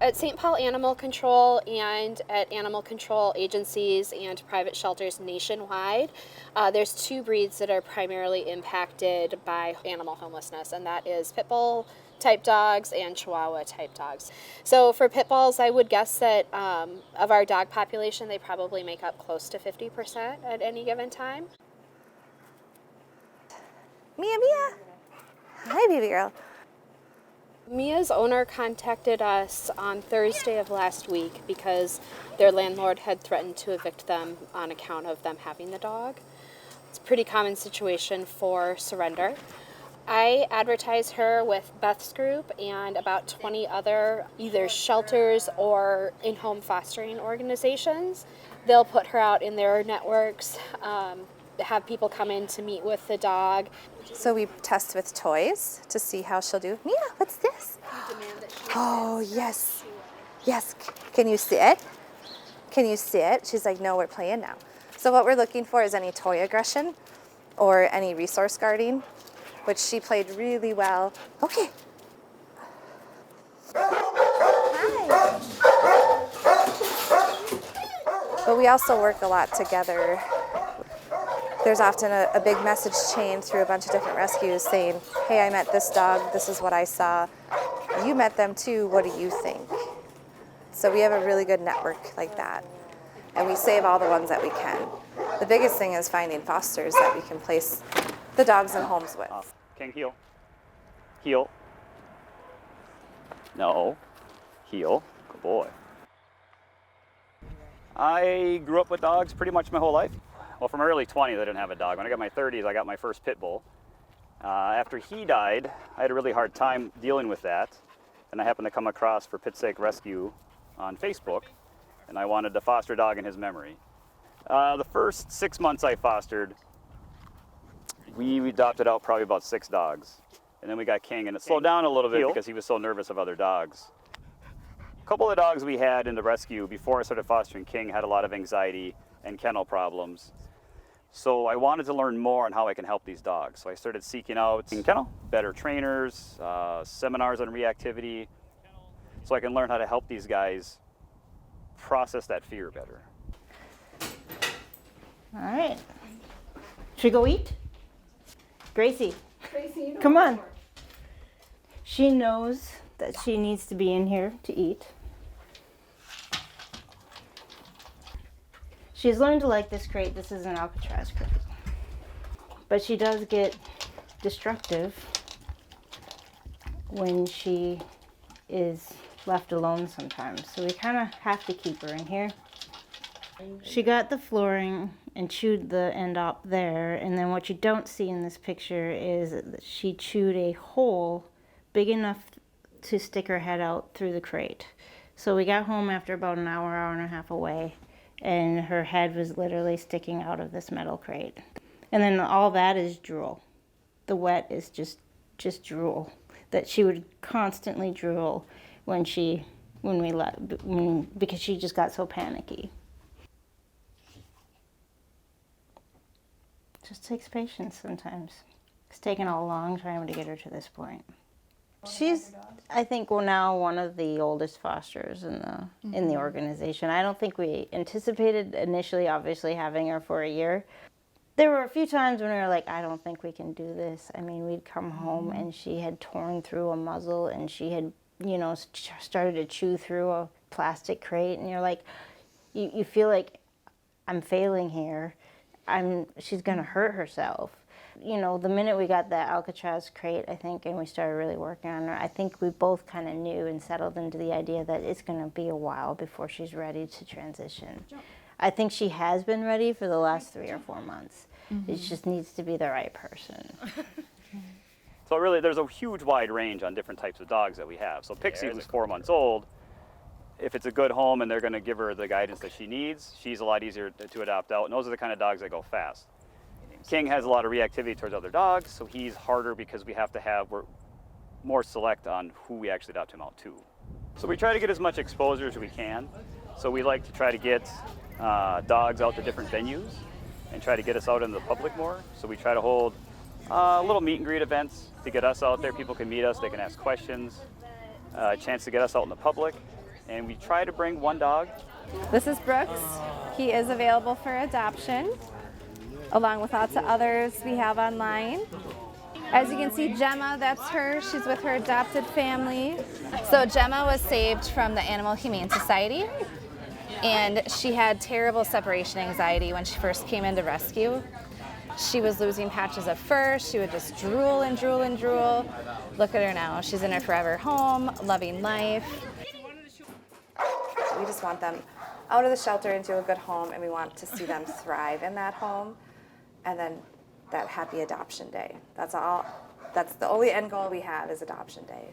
At St. Paul Animal Control and at animal control agencies and private shelters nationwide, there's two breeds that are primarily impacted by animal homelessness, and that is pit bull type dogs and Chihuahua type dogs. So for pit bulls, I would guess that of our dog population, they probably make up close to 50% at any given time. Mia, Mia. Hi, baby girl. Mia's owner contacted us on Thursday of last week because their landlord had threatened to evict them on account of them having the dog. It's a pretty common situation for surrender. I advertise her with Beth's group and about 20 other either shelters or in-home fostering organizations. They'll put her out in their networks, have people come in to meet with the dog. So we test with toys to see how she'll do. Mia, what's this? Oh, yes. Yes. Can you see it? Can you see it? She's like, no, we're playing now. So what we're looking for is any toy aggression or any resource guarding, which she played really well. Okay. Hi. But we also work a lot together. There's often a big message chain through a bunch of different rescues saying, hey, I met this dog, this is what I saw. You met them too, what do you think? So we have a really good network like that. And we save all the ones that we can. The biggest thing is finding fosters that we can place the dogs in homes with. King, heel. Heel. No. Heel. Good boy. I grew up with dogs pretty much my whole life. Well, from early 20s, I didn't have a dog. When I got my 30s, I got my first pit bull. After he died, I had a really hard time dealing with that. And I happened to come across For Pit's Sake Rescue on Facebook, and I wanted to foster a dog in his memory. The first 6 months I fostered, we adopted out probably about 6 dogs. And then we got King, and it slowed down a little bit because he was so nervous of other dogs. A couple of dogs we had in the rescue before I started fostering King had a lot of anxiety and kennel problems. So I wanted to learn more on how I can help these dogs. So I started seeking out in kennel, better trainers, seminars on reactivity, so I can learn how to help these guys process that fear better. All right. Should we go eat? Gracie, come on. She knows that she needs to be in here to eat. She's learned to like this crate. This is an Alcatraz crate. But she does get destructive when she is left alone sometimes. So we kind of have to keep her in here. She got the flooring and chewed the end up there. And then what you don't see in this picture is that she chewed a hole big enough to stick her head out through the crate. So we got home after about an hour, hour and a half away, and her head was literally sticking out of this metal crate. And then all that is drool. The wet is just drool. That she would constantly drool because she just got so panicky. It just takes patience sometimes. It's taken a long time to get her to this point. She's, I think, now one of the oldest fosters in the organization. I don't think we anticipated initially, obviously, having her for a year. There were a few times when we were like, I don't think we can do this. I mean, we'd come home and she had torn through a muzzle and she had, started to chew through a plastic crate. And you're like, you feel like I'm failing here. She's going to hurt herself. The minute we got that Alcatraz crate, I think, and we started really working on her, I think we both kind of knew and settled into the idea that it's going to be a while before she's ready to transition. I think she has been ready for the last 3 or 4 months. It just needs to be the right person. So really, there's a huge wide range on different types of dogs that we have. So Pixie, who's 4 months old, if it's a good home and they're going to give her the guidance that she needs, she's a lot easier to adopt out. And those are the kind of dogs that go fast. King has a lot of reactivity towards other dogs, so he's harder because we're more select on who we actually adopt him out to. So we try to get as much exposure as we can. So we like to try to get dogs out to different venues and try to get us out in the public more. So we try to hold little meet and greet events to get us out there. People can meet us, they can ask questions, a chance to get us out in the public. and we try to bring one dog. This is Brooks. He is available for adoption, along with lots of others we have online. As you can see, Gemma, that's her. She's with her adopted family. So Gemma was saved from the Animal Humane Society, and she had terrible separation anxiety when she first came into rescue. She was losing patches of fur. She would just drool and drool and drool. Look at her now. She's in her forever home, loving life. We just want them out of the shelter into a good home, and we want to see them thrive in that home, and then that happy adoption day. That's all. That's the only end goal we have is adoption day.